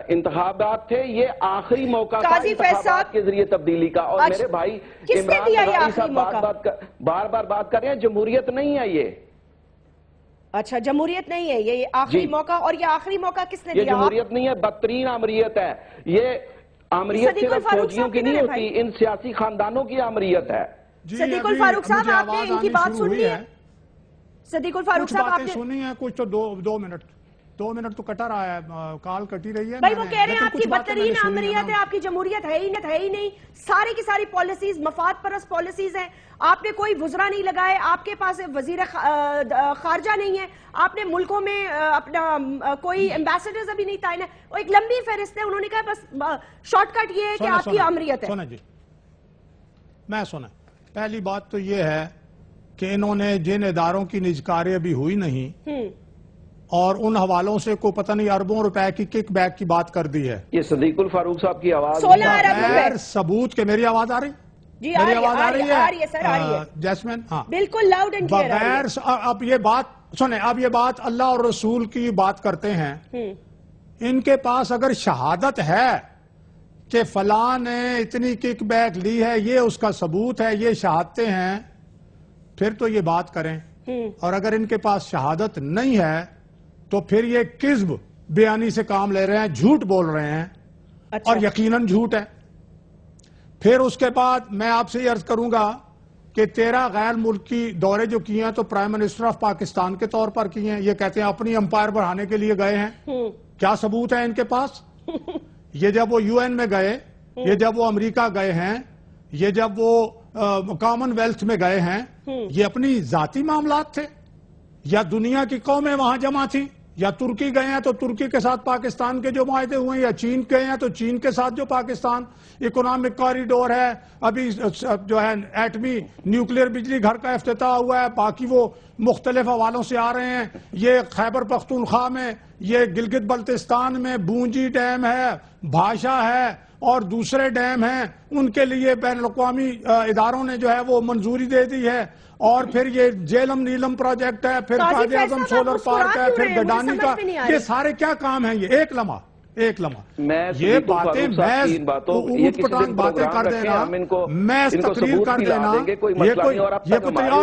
انتخابات تھے, یہ آخری موقع تھا انتخابات کے ذریعے تبدیلی کا. اور میرے بھائی عمران بغاری صاحب بار بار بات کر رہے ہیں, جمہوریت نہیں ہے یہ. اچھا جمہوریت نہیں ہے یہ آخری موقع, اور یہ آخری موقع کس نے دیا؟ یہ جمہوریت نہیں ہے, بدترین آمریت ہے. یہ آمریت صرف فوجیوں کی نہیں ہوتی, ان سیاسی خاندانوں کی آمریت ہے. صدیق الفاروق صاحب آپ نے ان کی بات سنی ہے؟ صدیق الفاروق صاحب آپ نے سنی ہے کچھ تو 2 منٹ تو کٹا رہا ہے, کال کٹی رہی ہے. بھائی وہ کہہ رہے ہیں آپ کی بدترین آمریت ہے, آپ کی جمہوریت ہے ہی نہیں, ساری کی ساری پالیسیز مفاد پرست پالیسیز ہیں. آپ نے کوئی وزراء نہیں لگائے, آپ کے پاس وزیر خارجہ نہیں ہے, آپ نے ملکوں میں اپنا کوئی ایمبیسڈرز ابھی نہیں تعین ہے. وہ ایک لمبی فہرست ہے, انہوں نے کہا بس شارٹ کٹ یہ ہے کہ آپ کی آمریت ہے. سنیں جی, میں سنیں, پہلی بات تو یہ ہے کہ انہوں نے جن اداروں کی نجکاری ابھی ہوئی نہیں اور ان حوالوں سے کو پتہ نہیں اربوں روپے کی کک بیک کی بات کر دی ہے. یہ صدیق الفاروق صاحب کی آواز 16 ارب بغیر ثبوت کے, میری آواز آ رہی؟ جی میری آواز آ رہی ہے سر, آ رہی ہے جیسمین؟ ہاں بالکل لاؤڈ اینڈ کلیئر. بغیر اب یہ بات سنیں, اب یہ بات اللہ اور رسول کی بات کرتے ہیں. ان کے پاس اگر شہادت ہے کہ فلاں نے اتنی کک بیک لی ہے, یہ اس کا ثبوت ہے, یہ شہادتیں ہیں, پھر تو یہ بات کریں. اور اگر ان کے پاس شہادت نہیں ہے تو پھر یہ کذب بیانی سے کام لے رہے ہیں, جھوٹ بول رہے ہیں. اور یقیناً جھوٹ ہے. پھر اس کے بعد میں آپ سے یہ عرض کروں گا کہ 13 غیر ملکی دورے جو کیے ہیں تو پرائم منسٹر آف پاکستان کے طور پر کیے ہیں. یہ کہتے ہیں اپنی امپائر بڑھانے کے لیے گئے ہیں. کیا ثبوت ہے ان کے پاس؟ یہ جب وہ UN میں گئے, یہ جب وہ امریکہ گئے ہیں, یہ جب وہ کامن ویلتھ میں گئے ہیں, یہ اپنی ذاتی معاملات تھے یا دنیا کی قومیں وہاں جمع تھیں؟ یا ترکی گئے ہیں تو ترکی کے ساتھ پاکستان کے جو معاہدے ہوئے ہیں, یا چین گئے ہیں تو چین کے ساتھ جو پاکستان اکنامک کوریڈور ہے, ابھی جو ہے ایٹمی نیوکلیر بجلی گھر کا افتتاح ہوا ہے, باقی وہ مختلف حوالوں سے آ رہے ہیں. یہ خیبر پختونخوا میں, یہ گلگت بلتستان میں بونجی ڈیم ہے, بھاشا ہے اور دوسرے ڈیم ہیں, ان کے لیے بین الاقوامی اداروں نے جو ہے وہ منظوری دے دی ہے. اور پھر یہ جیلم نیلم پروجیکٹ ہے, پھر قائد اعظم سولر پارک ہے, پھر گڈانی کا, یہ سارے کیا کام ہیں؟ یہ ایک لمحہ یہ باتیں اوٹ پٹانگ باتیں کر دینا, میں تقریر کر دینا, یہ کوئی اور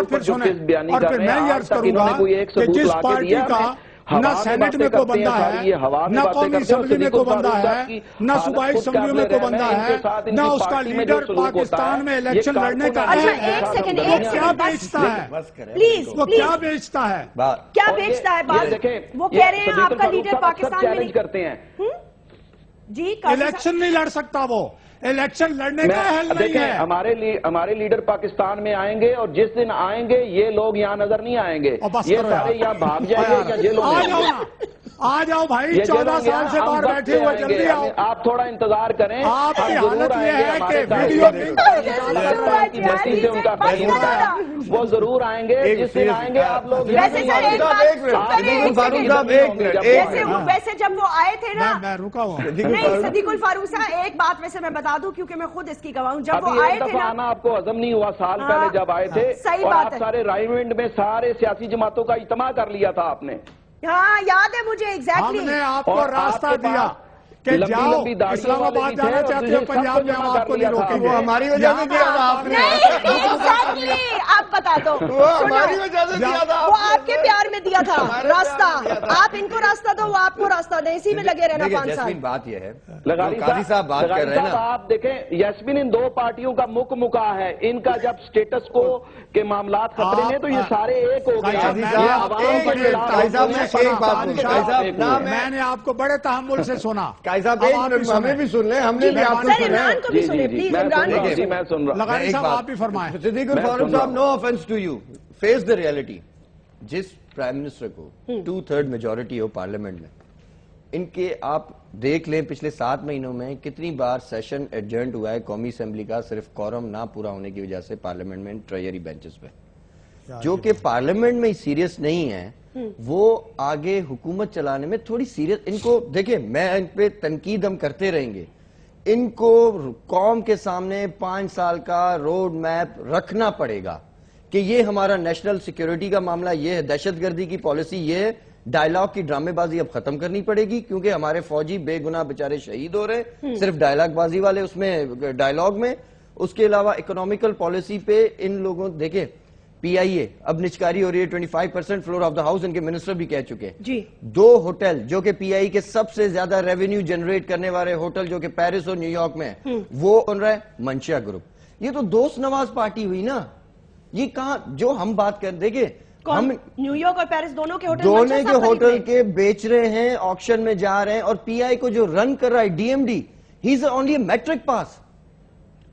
پھر سنیں, اور پھر میں یہ عرض کروں گا کہ جس پارٹی کا نہ سینٹ میں کو بندہ ہے, نہ قومی اسمبلی میں کو بندہ ہے, نہ صوبائی اسمبلیوں میں کو بندہ ہے, نہ اس کا لیڈر پاکستان میں الیکشن لڑنے کا ہے, وہ کیا بیچتا ہے؟ وہ کیا بیچتا ہے؟ کیا بیچتا ہے؟ وہ کہہ رہے ہیں آپ کا لیڈر پاکستان میں کرتے ہیں جی الیکشن نہیں لڑ سکتا. وہ الیکشن لڑنے کا حل نہیں دیکھیں ہے. ہمارے لیڈر پاکستان میں آئیں گے اور جس دن آئیں گے یہ لوگ یہاں نظر نہیں آئیں گے, یہ سارے یہاں بھاگ جائیں گے یا جیلوں میں آ جاؤ نا, آ جاؤ بھائی, 14 سال سے باہر بیٹھے ہوئے, جلدی آؤ. آپ تھوڑا انتظار کریں, آپ کی حالت یہ ہے کہ ویڈیو سے ان کا فیصلہ ہوتا ہے, وہ ضرور آئیں گے, جس دن آئیں گے آپ لوگ ویسے جب وہ آئے تھے نا, میں رکا ہوں. نہیں صدیق الفاروق صاحب, ایک بات ویسے میں بتا دوں کیونکہ میں خود اس کی گواہ ہوں, جب وہ آئے تھے نا, آنا آپ کو ہضم نہیں ہوا سال پہلے جب آئے تھے, اور آپ سارے رائمنڈ میں سارے سیاسی جماعتوں کا اجتماع کر لیا تھا آپ نے. ہاں یاد ہے مجھے ایگزیکٹلی. ہم نے آپ کو راستہ دیا کہ جاؤ, اسلام آباد جانا چاہتے ہو, پنجاب میں ہم آپ کو نہیں روکیں گے. وہ ہماری وجہ سے دیا تھا آپ نے, آپ بتا دو, وہ ہماری وجہ سے دیا تھا, وہ آپ کے پیار میں دیا تھا راستہ. آپ ان کو راستہ دو, وہ آپ کو راستہ دیں, اسی میں لگے رہنا 5 سال. بات یہ ہے, قاضی صاحب بات کر رہے ہیں نا, آپ دیکھیں یاسمین ان دو پارٹیوں کا مکا ہے, ان کا جب سٹیٹس کو کے معاملات خطرے میں تو یہ سارے ایک ہو گئے. میں نے آپ کو بڑے تحمل سے سنا. ہمیں بھی سن لیں, ہم نے بھی آپ کو عمران کو بھی سنیں پلیز. عمران کو بھی سنیں. میں سن رہا لغاری صاحب آپ بھی فرمائیں. صدیق الفاروق صاحب, no offence to you, face the reality. جس پرائم منسٹر کو 2/3 میجورٹی ہو پارلیمنٹ میں, ان کے آپ دیکھ لیں پچھلے 7 مہینوں میں کتنی بار سیشن ایڈجرنٹ ہوا ہے قومی اسمبلی کا, صرف کورم نہ پورا ہونے کی وجہ سے پارلیمنٹ میں ٹریجری بینچز پہ. جو کہ پارلیمنٹ میں سیریس نہیں ہے, وہ آگے حکومت چلانے میں تھوڑی سیریس. ان کو دیکھیں, میں ان پہ تنقید ہم کرتے رہیں گے, ان کو قوم کے سامنے 5 سال کا روڈ میپ رکھنا پڑے گا کہ یہ ہمارا نیشنل سیکیورٹی کا معاملہ, یہ ہے دہشت گردی کی پالیسی, یہ ڈائلاگ کی ڈرامے بازی اب ختم کرنی پڑے گی, کیونکہ ہمارے فوجی بے گناہ بیچارے شہید ہو رہے ہیں صرف ڈائلاگ بازی والے اس میں ڈائلاگ میں. اس کے علاوہ اکنامیکل پالیسی پہ ان لوگوں, دیکھیں پی آئی اے اب نچکاری ہو رہی ہے, 25% فلور آف دا ہاؤس ان کے منسٹر بھی کہہ چکے ہیں. 2 ہوٹل جو کہ پی آئی کے سب سے زیادہ ریونیو جنریٹ کرنے والے ہوٹل جو کہ پیرس اور نیو یارک میں ہیں, وہ بن رہا ہے منشا گروپ. یہ تو دوست نواز پارٹی ہوئی نا. یہ کہاں جو ہم بات کر, دیکھیں ہم نیو یارک اور پیرس دونوں کے ہوٹل کے بیچ رہے ہیں, آکشن میں جا رہے ہیں, اور پی آئی کو جو رن کر رہا ہے D M D, he is only matric pass.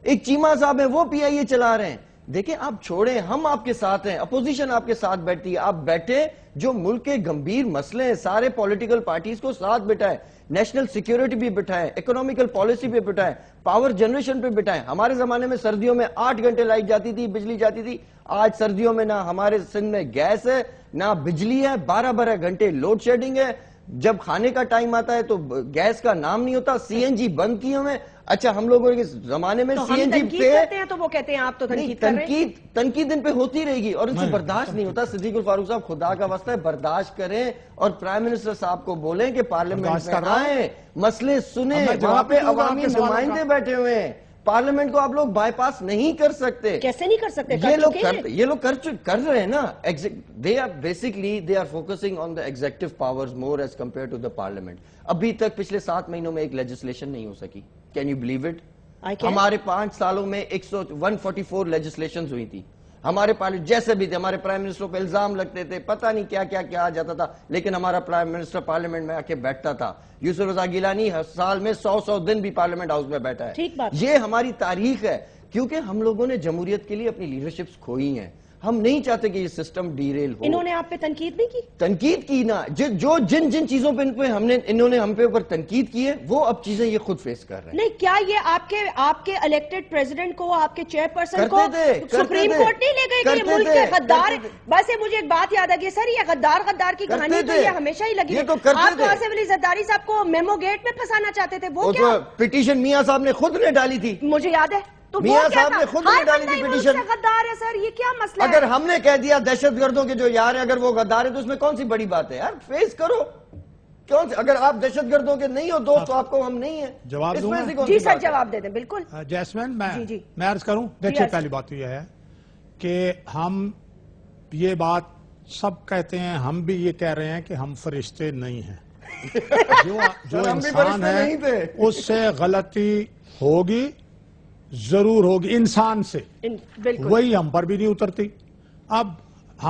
ایک چیمہ صاحب ہیں, وہ پی آئی اے چلا رہے ہیں. دیکھیں آپ چھوڑیں, ہم آپ کے ساتھ ہیں, اپوزیشن آپ کے ساتھ بیٹھتی ہے, آپ بیٹھے, جو ملک کے گمبھیر مسئلے ہیں سارے پولیٹیکل پارٹیز کو ساتھ بٹھائیں, نیشنل سیکیورٹی بھی بٹھائیں, اکنامیکل پالیسی پہ بٹھائیں, پاور جنریشن پہ بٹھائیں. ہمارے زمانے میں سردیوں میں 8 گھنٹے لائٹ جاتی تھی, بجلی جاتی تھی. آج سردیوں میں نہ ہمارے سندھ میں گیس ہے نہ بجلی ہے, 12 گھنٹے لوڈ شیڈنگ ہے. جب کھانے کا ٹائم آتا ہے تو گیس کا نام نہیں ہوتا, سی این جی بند کیے ہوئے. اچھا ہم لوگوں کے زمانے میں سی این جی پہ تو وہ کہتے ہیں آپ تو تنقید ان پہ ہوتی رہے گی, اور ان سے برداشت نہیں ہوتا. صدیق الفاروق صاحب خدا کا واسطہ ہے, برداشت کریں, اور پرائم منسٹر صاحب کو بولیں کہ پارلیمنٹ میں آئیں, مسئلے سنیں. وہاں پہ عوامی نمائندے بیٹھے ہوئے ہیں, پارلیمنٹ کو آپ لوگ بائی پاس نہیں کر سکتے. کیسے نہیں کر سکتے؟ یہ لوگ کر رہے ہیں نا. they are focusing on the executive powers more as compared to the parliament. ابھی تک پچھلے 7 مہینوں میں ایک لیجسلیشن نہیں ہو سکی. Can you believe it? ہمارے 5 سالوں میں 144 لیجسلیشنز ہوئی تھی. ہمارے جیسے بھی تھے, ہمارے پرائم منسٹر پہ الزام لگتے تھے, پتہ نہیں کیا کیا آ جاتا تھا, لیکن ہمارا پرائم منسٹر پارلیمنٹ میں آ کے بیٹھتا تھا. یوسف رضا گیلانی ہر سال میں 100 دن بھی پارلیمنٹ ہاؤس میں بیٹھا ہے. یہ ہماری تاریخ ہے, کیونکہ ہم لوگوں نے جمہوریت کے لیے اپنی لیڈرشپس کھوئی ہیں. ہم نہیں چاہتے کہ یہ سسٹم ڈیریل ہو. انہوں نے آپ پہ تنقید نہیں کی؟ تنقید کی نا, جو جن چیزوں پہ انہوں نے ہم پہ اوپر تنقید کی ہے, وہ اب چیزیں یہ خود فیس کر رہے ہیں. نہیں, کیا یہ آپ کے الیکٹڈ پریزیڈنٹ کو, آپ کے چیئر پرسن کو سپریم کورٹ نہیں لے گئے کہ یہ ملک کے غدار؟ بس مجھے ایک بات یاد آ گئی سر, یہ غدار کی کہانی تو یہ ہمیشہ ہی لگی. آپ تو آصف علی زرداری صاحب کو میمو گیٹ میں پھنسانا چاہتے تھے, وہ کیا پٹیشن میاں صاحب نے خود نے ڈالی تھی, مجھے یاد ہے. تو میاں صاحب نے خود نے ڈالی تھی پٹیشن. غدار ہے سر, یہ کیا مسئلہ ہے؟ اگر ہم نے کہہ دیا دہشت گردوں کے جو یار ہیں اگر وہ غدار ہے تو اس میں کون سی بڑی بات ہے یار, فیس کرو. اگر آپ دہشت گردوں کے نہیں ہو دوست تو آپ کو ہم نہیں ہیں. جواب دوں گا؟ جی سر جواب دے دیں. بالکل جیسمین, میں عرض کروں. دیکھیے پہلی بات تو یہ ہے کہ ہم یہ بات سب کہتے ہیں, ہم بھی یہ کہہ رہے ہیں کہ ہم فرشتے نہیں ہیں. جو انسان ہے اس سے غلطی ہوگی, ضرور ہوگی, انسان سے, وہی ہم پر بھی نہیں اترتی. اب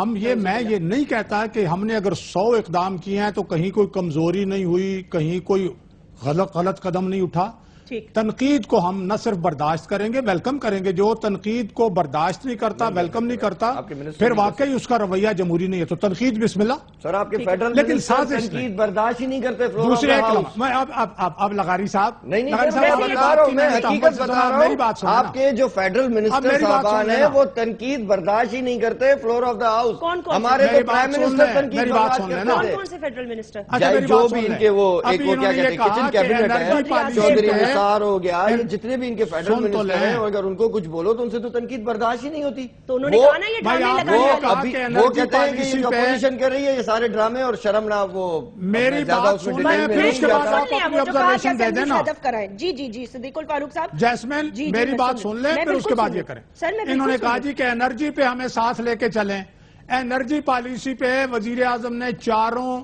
میں یہ نہیں کہتا کہ ہم نے اگر 100 اقدام کیے ہیں تو کہیں کوئی کمزوری نہیں ہوئی, کہیں کوئی غلط قدم نہیں اٹھا. ٹھیک۔ تنقید کو ہم نہ صرف برداشت کریں گے، ویلکم کریں گے. جو تنقید کو برداشت نہیں کرتا، ویلکم نہیں کرتا، پھر واقعی اس کا رویہ جمہوری نہیں ہے. تو تنقید بسم اللہ. سر آپ کے فیڈرل لیکن منسٹر سازش تنقید برداشت ہی نہیں کرتے. دوسرے ایک لمحہ میں اب لغاری صاحب نہیں لغاری میں صاحب بتا رہا ہوں، میں حقیقت بتا میری رہا بات ہوں. آپ کے جو فیڈرل منسٹر صاحبان ہیں وہ تنقید برداشت ہی نہیں کرتے فلور آف دا ہاؤس. کون کون ہمارے تو پرائم منسٹر تنقید برداشت کرتے کون تھے. کون سے فیڈرل منسٹر؟ جو بھی ان کے وہ ایک وہ کیا کہتے ہیں کچن کیبنٹ ہے، چودھری نثار ہو گیا، یہ جتنے بھی ان کے فیڈرل منسٹر ہیں، اگر ان کو کچھ بولو تو ان سے تو تنقید برداشت ہی نہیں ہوتی. تو انہوں نے کہا نا یہ ڈرامے لگانے وہ کہتے ہیں کہ یہ اپوزیشن کر رہی ہے یہ سارے ڈرامے اور شرم نہ وہ میری بات سنیں پھر اس کے بعد آپ اپنی آبزرویشن دے دینا. جی صدیق الفاروق صاحب. جیسمین میری بات سن لیں پھر اس کے بعد یہ کریں. انہوں نے کہا جی کہ انرجی پہ ہمیں ساتھ لے کے چلیں. انرجی پالیسی پہ وزیر اعظم نے چاروں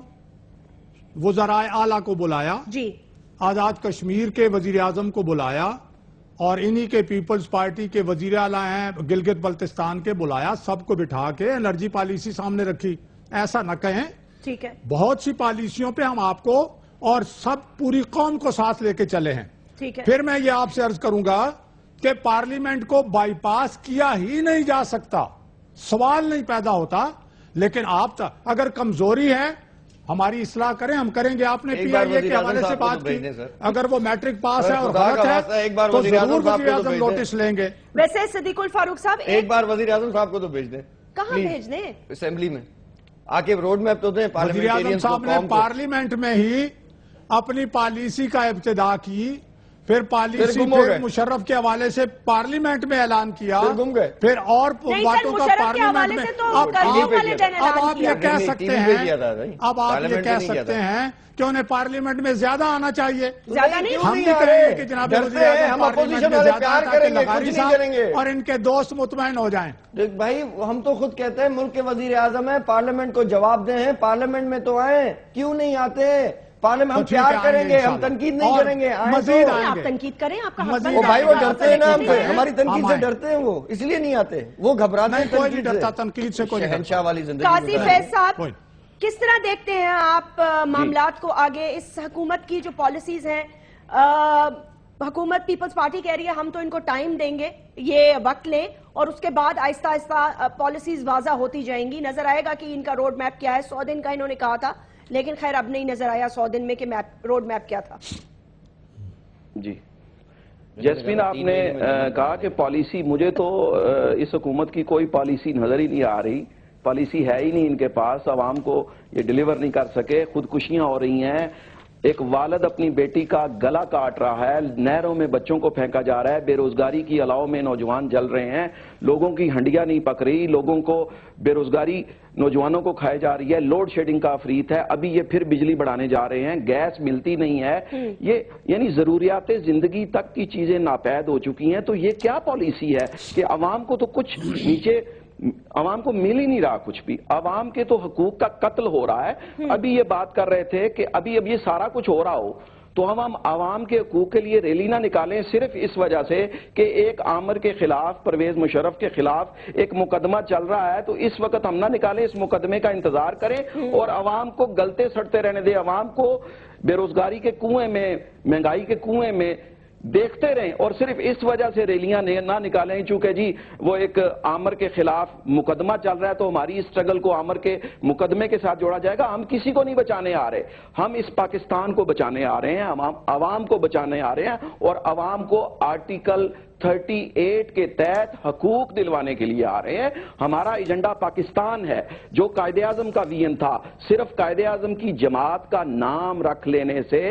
وزرائے اعلیٰ کو بلایا، جی آزاد کشمیر کے وزیر اعظم کو بلایا اور انہی کے پیپلز پارٹی کے وزیر اعلیٰ ہیں گلگت بلتستان کے بلایا. سب کو بٹھا کے انرجی پالیسی سامنے رکھی. ایسا نہ کہیں، ٹھیک ہے، بہت سی پالیسیوں پہ ہم آپ کو اور سب پوری قوم کو ساتھ لے کے چلے ہیں. ٹھیک ہے. پھر میں یہ آپ سے عرض کروں گا کہ پارلیمنٹ کو بائی پاس کیا ہی نہیں جا سکتا، سوال نہیں پیدا ہوتا. لیکن آپ اگر کمزوری ہے ہماری اصلاح کریں، ہم کریں گے. آپ نے پی آئی اے کے حوالے سے بات کی، اگر وہ میٹرک پاس ہے اور غلط ہے تو ضرور وزیر اعظم نوٹس لیں گے. ویسے صدیق الفاروق صاحب ایک بار وزیر اعظم صاحب کو تو بھیج دیں. کہاں بھیج دیں؟ اسمبلی میں آ کے روڈ میپ تو دیں. وزیر اعظم صاحب نے پارلیمنٹ میں ہی اپنی پالیسی کا ابتدا کی، پھر پالیسی پھر مشرف کے حوالے سے پارلیمنٹ میں اعلان کیا، پھر اور باتوں کا پارلیمنٹ میں. اب آپ یہ کہہ سکتے ہیں کہ انہیں پارلیمنٹ میں زیادہ آنا چاہیے. ہم بھی کہیں گے کہ جناب وزیر اعظم پارلیمنٹ میں زیادہ آتا کہ لغاری صاحب اور ان کے دوست مطمئن ہو جائیں. بھائی ہم تو خود کہتے ہیں ملک کے وزیر اعظم ہیں، پارلیمنٹ کو جواب دیں. پارلیمنٹ میں تو آئیں، کیوں نہیں آتے؟ پارلیمنٹ ہم پیار کریں گے، ہم تنقید نہیں کریں گے. مزید آپ تنقید کریں، آپ کا بھائی وہ ڈرتے ہیں نا ہم سے، ہماری تنقید سے ڈرتے ہیں، وہ اس لیے نہیں آتے، وہ گھبراتے ہیں. کوئی نہیں ڈرتا تنقید سے. کوئی شہنشاہ والی زندگی. قاضی فیض صاحب کس طرح دیکھتے ہیں آپ معاملات کو آگے؟ اس حکومت کی جو پالیسیز ہیں، حکومت پیپلز پارٹی کہہ رہی ہے ہم تو ان کو ٹائم دیں گے، یہ وقت لیں اور اس کے بعد آہستہ آہستہ پالیسیز واضح ہوتی جائیں گی. نظر آئے گا کہ ان کا روڈ میپ کیا ہے. 100 دن کا انہوں نے کہا تھا، لیکن خیر اب نہیں نظر آیا 100 دن میں کہ روڈ میپ کیا تھا. جی جیسمین، آپ نے کہا کہ پالیسی، مجھے تو اس حکومت کی کوئی پالیسی نظر ہی نہیں آ رہی. پالیسی ہے ہی نہیں ان کے پاس، عوام کو یہ ڈیلیور نہیں کر سکے. خودکشیاں ہو رہی ہیں، ایک والد اپنی بیٹی کا گلا کاٹ رہا ہے، نہروں میں بچوں کو پھینکا جا رہا ہے، بے روزگاری کی الاؤ میں نوجوان جل رہے ہیں، لوگوں کی ہنڈیاں نہیں پک رہی، لوگوں کو بے روزگاری نوجوانوں کو کھائے جا رہی ہے، لوڈ شیڈنگ کا افریت ہے. ابھی یہ پھر بجلی بڑھانے جا رہے ہیں، گیس ملتی نہیں ہے. یہ یعنی ضروریات زندگی تک کی چیزیں ناپید ہو چکی ہیں. تو یہ کیا پالیسی ہے کہ عوام کو تو کچھ نیچے عوام کو مل ہی نہیں رہا کچھ بھی. عوام کے تو حقوق کا قتل ہو رہا ہے. ابھی یہ بات کر رہے تھے کہ اب یہ سارا کچھ ہو رہا ہو تو ہم عوام کے حقوق کے لیے ریلی نہ نکالیں صرف اس وجہ سے کہ ایک آمر کے خلاف، پرویز مشرف کے خلاف ایک مقدمہ چل رہا ہے. تو اس وقت ہم نہ نکالیں، اس مقدمے کا انتظار کریں اور عوام کو گلتے سڑتے رہنے دیں. عوام کو بے روزگاری کے کنویں میں، مہنگائی کے کنویں میں دیکھتے رہیں اور صرف اس وجہ سے ریلیاں نہ نکالیں چونکہ جی وہ ایک آمر کے خلاف مقدمہ چل رہا ہے تو ہماری اسٹرگل کو آمر کے مقدمے کے ساتھ جوڑا جائے گا. ہم کسی کو نہیں بچانے آ رہے، ہم اس پاکستان کو بچانے آ رہے ہیں، عوام کو بچانے آ رہے ہیں اور عوام کو آرٹیکل 38 کے تحت حقوق دلوانے کے لیے آ رہے ہیں. ہمارا ایجنڈا پاکستان ہے. جو قائد اعظم کا ویژن تھا، صرف قائد اعظم کی جماعت کا نام رکھ لینے سے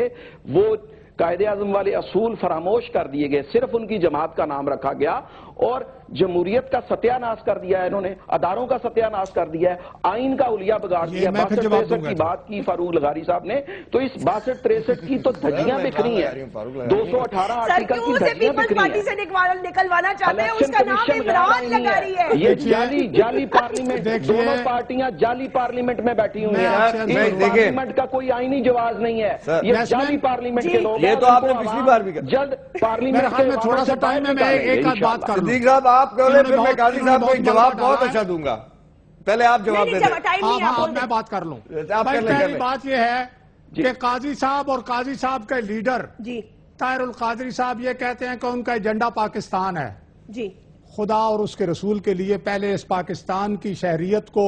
وہ قائد اعظم والے اصول فراموش کر دیے گئے، صرف ان کی جماعت کا نام رکھا گیا اور جمہوریت کا ستیہ ناش کر دیا ہے. انہوں نے اداروں کا ستیہ ناش کر دیا ہے، آئین کا حلیہ بگاڑ دیا. 62-63 کی بات کی فاروق لغاری صاحب نے، تو اس 62-63 کی تو دھجیاں بکھری ہیں. 218 آرٹیکل کی دھجیاں بکھری ہیں. نکلوانا چاہتے ہیں، اس کا نام عمران لغاری ہے. یہ جعلی پارلیمنٹ، دونوں پارٹیاں جعلی پارلیمنٹ میں بیٹھی ہوئی ہیں. پارلیمنٹ کا کوئی آئینی جواز نہیں ہے. یہ جعلی پارلیمنٹ کے لوگ، یہ تو آپ نے پچھلی بار بھی کہا. جلد پارلیمنٹ کے تھوڑا سا ٹائم ہے، میں ایک آدھ بات کر لوں. صدیق صاحب آپ کہو لے، پھر میں قاضی صاحب کو ایک جواب بہت اچھا دوں گا. پہلے آپ جواب دے دیں. میں بات کر لوں. پہلی بات یہ ہے کہ قاضی صاحب اور قاضی صاحب کے لیڈر طاہر القادری صاحب یہ کہتے ہیں کہ ان کا ایجنڈا پاکستان ہے. جی خدا اور اس کے رسول کے لیے پہلے اس پاکستان کی شہریت کو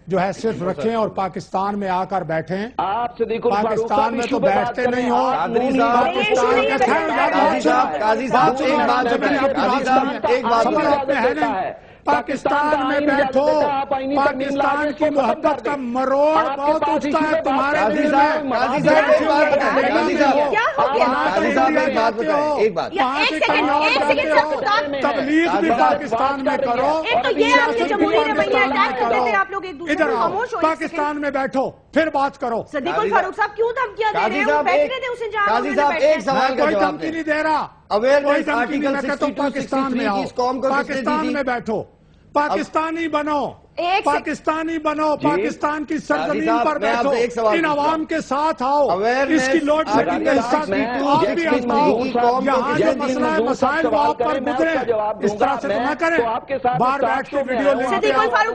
جو ہے صرف رکھیں اور پاکستان میں آ کر بیٹھیں. آپ صدیق الفاروق پاکستان میں تو بیٹھتے نہیں ہو. پاکستان میں بیٹھو. پاکستان کی محبت کا مروڑ بہت اٹھتا ہے تمہارے دل میں. تبلیغ بھی پاکستان میں کرو. ادھر آؤ پاکستان میں بیٹھو پھر بات کرو. صدیق الفاروق صاحب کیوں دھمکیاں دے رہے ہیں؟ بیٹھ رہے تھے اس انجام. قاضی صاحب ایک سوال کا کوئی جواب دھمکی دیں. نہیں دے رہا. اویئرنیس آرٹیکل 62 پاکستان میں آؤ. پاکستان میں بیٹھو. پاکستانی بنو. پاکستانی بنو. پاکستان کی سرزمین پر بیٹھو. ان عوام کے ساتھ آؤ. اس کی لوڈ شیڈنگ کا حصہ آپ بھی آؤ. یہاں جو مسئلہ ہے مسائل وہ آپ پر گزرے. اس طرح سے تو نہ کریں. باہر بیٹھ کے ویڈیو لے کے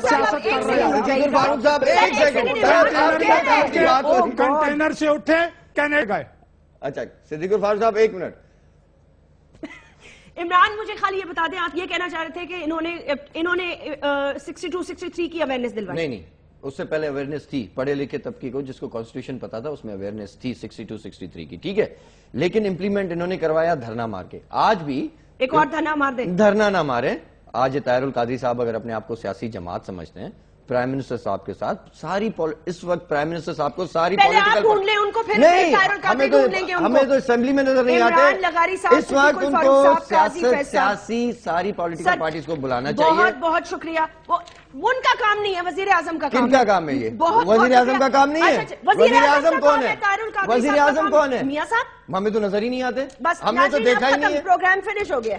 سیاست کر رہے ہیں. فاروق صاحب ایک سیکنڈ. کنٹینر سے اٹھے کہنے گئے. اچھا صدیق الفاروق صاحب ایک منٹ. عمران مجھے خالی یہ بتا دیں آپ یہ کہنا چاہ رہے تھے کہ انہوں نے 62-63 کی اویئرنیس دلوائی. نہیں اس سے پہلے اویئرنیس تھی پڑھے لکھے طبقے کو جس کو کانسٹیٹیوشن پتا تھا اس میں اویئرنیس تھی 62-63 کی. ٹھیک ہے لیکن امپلیمنٹ انہوں نے کروایا دھرنا مار کے. آج بھی ایک اور دھرنا مار دیں. دھرنا نہ مارے. آج طاہر القادری صاحب اگر اپنے آپ کو سیاسی جماعت سمجھتے ہیں پرائم منسٹر صاحب کے ساتھ ساری اس وقت پرائم منسٹر صاحب کو ساری پہلے آپ ڈھونڈ لیں ان کو پھر طاہر القادری ڈھونڈ لیں گے ان کو. ہمیں تو اسمبلی میں نظر نہیں عمران لغاری آتے. صاحب اس وقت ان فاروق کو صاحب قاضی فیصل سیاسی ساری پولیٹیکل پارٹیز کو بلانا چاہیے. بہت بہت شکریہ. ان کا کام نہیں ہے وزیر اعظم کا کام. کن کا کام ہے یہ؟ وزیر اعظم کا کام نہیں ہے. وزیر اعظم کون ہے؟ وزیر اعظم کون ہے؟ میاں صاحب ہمیں تو نظر ہی نہیں آتے. بس ہم نے تو دیکھا ہی نہیں ہے. پروگرام فنش ہو گیا.